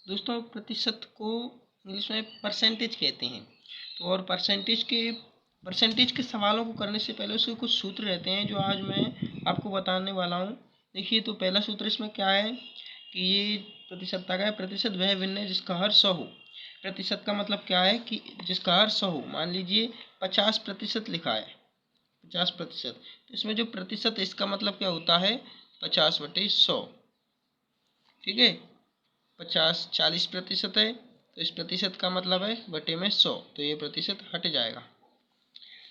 दोस्तों प्रतिशत को इंग्लिश में परसेंटेज कहते हैं। तो और परसेंटेज के सवालों को करने से पहले उसके कुछ सूत्र रहते हैं जो आज मैं आपको बताने वाला हूँ। देखिए, तो पहला सूत्र इसमें क्या है कि ये प्रतिशत का है, प्रतिशत वह भिन्न है जिसका हर 100 हो। प्रतिशत का मतलब क्या है कि जिसका हर 100 हो। मान लीजिए 50% लिखा है, 50%, तो इसमें जो प्रतिशत है इसका मतलब क्या होता है, 50/100। ठीक है, 40% है तो इस प्रतिशत का मतलब है बटे में 100, तो ये प्रतिशत हट जाएगा।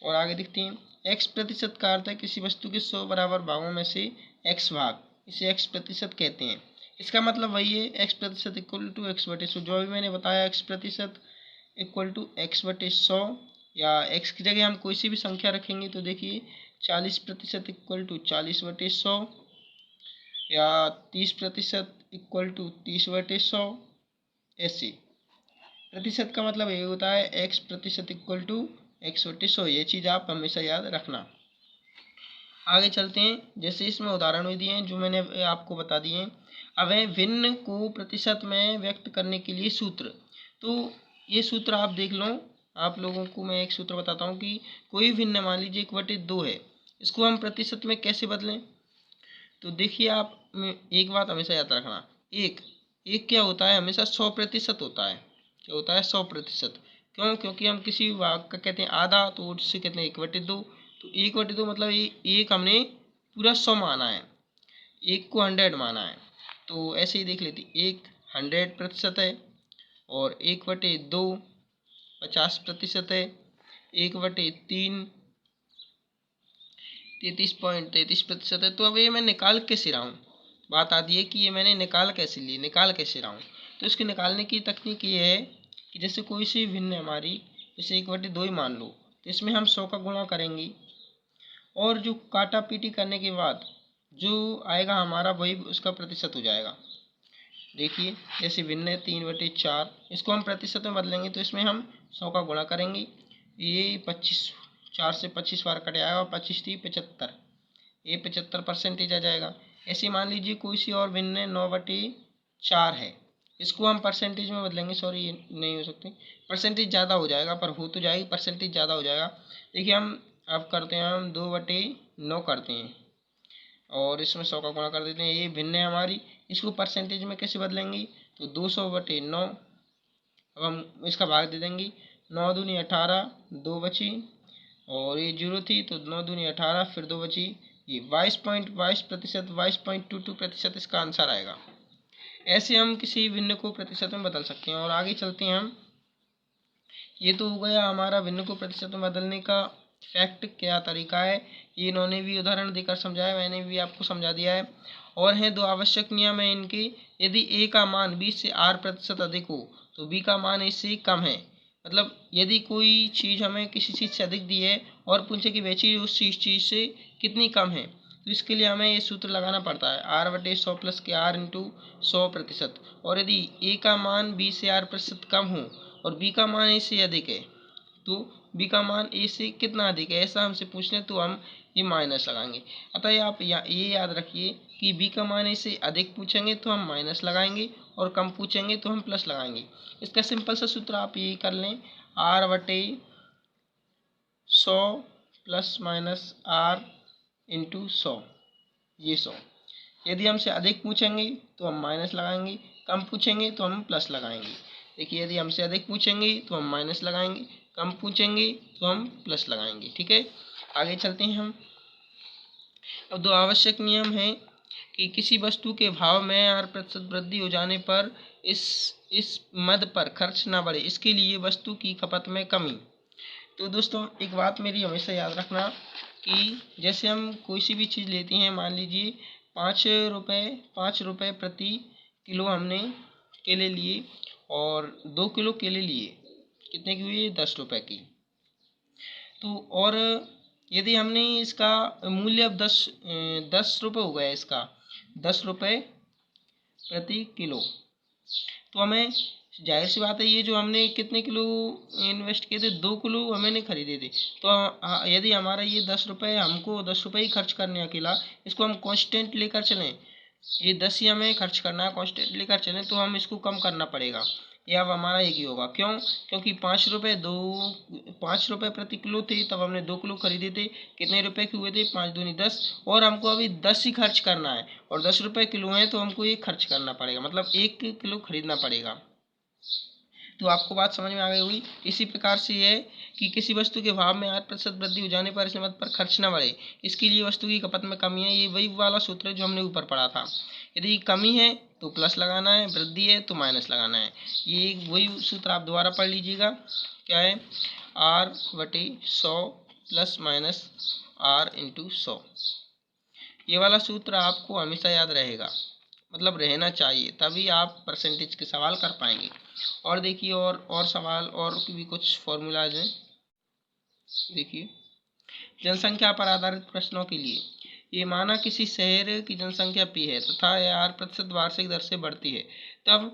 और आगे देखते हैं, x प्रतिशत का अर्थ है किसी वस्तु के 100 बराबर भागों में से x भाग, इसे x प्रतिशत कहते हैं। इसका मतलब वही है, x प्रतिशत इक्वल टू x बटे 100। जो अभी मैंने बताया, x प्रतिशत इक्वल टू x बटे 100, या x की जगह हम कोई सी भी संख्या रखेंगे तो देखिए 40% इक्वल टू 40/100, या 30% इक्वल टू 30/100। ऐसे प्रतिशत का मतलब ये होता है x प्रतिशत इक्वल टू x/100। ये चीज़ आप हमेशा याद रखना। आगे चलते हैं, जैसे इसमें उदाहरण भी दिए हैं जो मैंने आपको बता दिए हैं। अब है भिन्न को प्रतिशत में व्यक्त करने के लिए सूत्र। तो ये सूत्र आप देख लो। आप लोगों को मैं एक सूत्र बताता हूँ कि कोई भिन्न मान लीजिए 1/2 है, इसको हम प्रतिशत में कैसे बदलें। तो देखिए, आप एक बात हमेशा याद रखना, एक एक क्या होता है, हमेशा 100% होता है। क्या होता है, 100%। क्यों? क्योंकि हम किसी भाग का कहते हैं आधा, तो उससे कहते हैं 1/2। तो 1/2 मतलब ये एक हमने पूरा 100 माना है, एक को 100 माना है। तो ऐसे ही देख लेते, एक 100% है, और 1/2 50% है, 1/3 33.33% है। तो अब ये मैं निकाल कैसे रहा हूँ, बात आती है कि ये मैंने निकाल कैसे रहा हूँ। तो इसके निकालने की तकनीक ये है कि जैसे कोई सी भिन्न हमारी, जैसे 1/2 ही मान लो, तो इसमें हम 100 का गुणा करेंगे, और जो काटा पीटी करने के बाद जो आएगा हमारा वही उसका प्रतिशत हो जाएगा। देखिए, जैसे भिन्न है 3/4, इसको हम प्रतिशत में बदलेंगे तो इसमें हम 100 का गुणा करेंगे, ये 25, 4 से 25 बार कट जाएगा, और 25 3 75, ये 75% आ जाएगा। ऐसे मान लीजिए कोई सी और भिन्न है 9/4 है, इसको हम परसेंटेज में बदलेंगे। सॉरी, ये नहीं हो सकती, परसेंटेज ज़्यादा हो जाएगा, पर हो तो जाएगी, परसेंटेज ज़्यादा हो जाएगा। देखिए, हम अब करते हैं, हम 2/9 करते हैं, और इसमें 100 का गुणा कर देते हैं। ये भिन्न है हमारी, इसको परसेंटेज में कैसे बदलेंगे, तो 200/9। अब हम इसका भाग दे देंगे, 9 दूनी 18, 2 बची, और ये 0 थी तो 9 दूनी 18, फिर 2 बची, ये 22.22%, 22.22% इसका आंसर आएगा। ऐसे हम किसी भिन्न को प्रतिशत में बदल सकते हैं। और आगे चलते हैं हम, ये तो हो गया हमारा भिन्न को प्रतिशत में बदलने का फैक्ट, क्या तरीका है, ये इन्होंने भी उदाहरण देकर समझाया, मैंने भी आपको समझा दिया है। और हैं दो आवश्यक नियम है इनके, यदि ए का मान 20 से R% अधिक हो तो बी का मान इससे कम है। मतलब यदि कोई चीज़ हमें किसी चीज़ से अधिक दी है और पूछे कि वह चीज़ उस चीज़ से कितनी कम है, तो इसके लिए हमें ये सूत्र लगाना पड़ता है, R/100 प्लस के R इंटू 100%। और यदि ए का मान 20 से R% कम हो और बी का मान ए से अधिक है, तो बी का मान ए से कितना अधिक है, ऐसा हमसे पूछ लें तो हम ये माइनस लगाएंगे। अतः आप ये याद रखिए कि बी का मान ए से अधिक पूछेंगे तो हम माइनस लगाएंगे, और कम पूछेंगे तो हम प्लस लगाएंगे। इसका सिंपल सा सूत्र आप यही कर लें, R/100 plus minus R into 100, ये 100। यदि हमसे अधिक पूछेंगे तो हम माइनस लगाएंगे, कम पूछेंगे तो हम प्लस लगाएंगे। देखिए, यदि हमसे अधिक पूछेंगे तो हम माइनस लगाएंगे, कम पूछेंगे तो हम प्लस लगाएंगे। ठीक है, आगे चलते हैं हम। अब दो आवश्यक नियम हैं कि किसी वस्तु के भाव में R% वृद्धि हो जाने पर इस मद पर खर्च ना बढ़े, इसके लिए वस्तु की खपत में कमी। तो दोस्तों, एक बात मेरी हमेशा याद रखना कि जैसे हम कोई सी भी चीज़ लेते हैं, मान लीजिए 5 रुपये प्रति किलो हमने केले लिए, और 2 किलो केले लिए, कितने की हुई, 10 रुपये की। तो और यदि हमने इसका मूल्य अब 10 रुपये हो गया, इसका 10 रुपये प्रति किलो, तो हमें जाहिर सी बात है, ये जो हमने कितने किलो इन्वेस्ट किए थे, 2 किलो हमने खरीदे थे। तो यदि हमारा ये 10 रुपये, हमको 10 रुपये ही खर्च करने अकेला, इसको हम कांस्टेंट लेकर चलें ये 10 ही हमें खर्च करना है, कॉन्स्टेंटली खर्च चलें तो हम इसको कम करना पड़ेगा। ये अब हमारा एक ही होगा, क्यों? क्योंकि 5 रुपये प्रति किलो थे, तब हमने 2 किलो खरीदे थे। कितने रुपए के हुए थे? 5 दूनी 10, और हमको अभी 10 ही खर्च करना है, और 10 रुपये किलो है तो हमको ये खर्च करना पड़ेगा, मतलब 1 किलो खरीदना पड़ेगा। तो आपको बात समझ में आ गई होगी। इसी प्रकार से ये है कि किसी वस्तु के भाव में 8% वृद्धि हो जाने पर इस मद पर खर्च न बढ़े, इसके लिए वस्तु की खपत में कमी है। ये वही वाला सूत्र है जो हमने ऊपर पढ़ा था। यदि कमी है तो प्लस लगाना है, वृद्धि है तो माइनस लगाना है। ये वही सूत्र आप दोबारा पढ़ लीजिएगा। क्या है? R/100 plus minus R/100। ये वाला सूत्र आपको हमेशा याद रहेगा, मतलब रहना चाहिए, तभी आप परसेंटेज के सवाल कर पाएंगे। और देखिए, और सवाल और भी कुछ फॉर्मूलाज हैं। देखिए, जनसंख्या पर आधारित प्रश्नों के लिए, ये माना किसी शहर की जनसंख्या P है तथा यह 8% वार्षिक दर से बढ़ती है, तब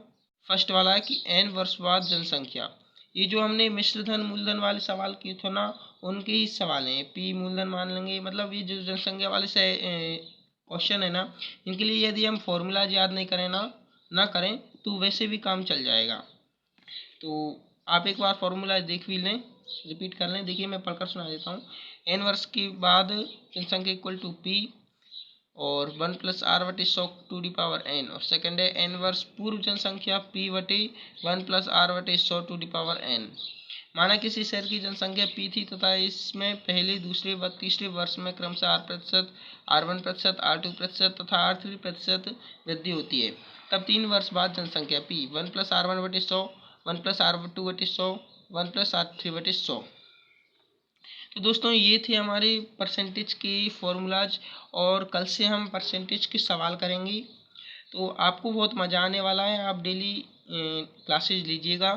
फर्स्ट वाला है कि n वर्ष बाद जनसंख्या। ये जो हमने मिश्रधन मूलधन वाले सवाल किए थे ना, उनके ही सवाल हैं। P मूलधन मान लेंगे, मतलब ये जो जनसंख्या वाले से क्वेश्चन है ना, इनके लिए यदि हम फॉर्मूलाज याद नहीं करें ना करें तो वैसे भी काम चल जाएगा। तो आप एक बार फॉर्मूला देख भी लें, रिपीट कर लें। देखिए, मैं पढ़कर सुना देता हूँ। n वर्ष के बाद जनसंख्या इक्वल टू P और 1 plus R/100 to the power n, और सेकंड है n वर्ष पूर्व जनसंख्या P/1 plus R/100 to the power n। माना किसी शहर की जनसंख्या P थी तथा इसमें पहले, दूसरे व तीसरे वर्ष में क्रमशः R%, R1%, R2% तथा R3% वृद्धि होती है, तब 3 वर्ष बाद जनसंख्या P 1 plus R1/100, 1 plus R2/100, 1 plus R3/100। तो दोस्तों, ये थे हमारे परसेंटेज के फॉर्मूलाज, और कल से हम परसेंटेज के सवाल करेंगे। तो आपको बहुत मज़ा आने वाला है। आप डेली क्लासेज लीजिएगा।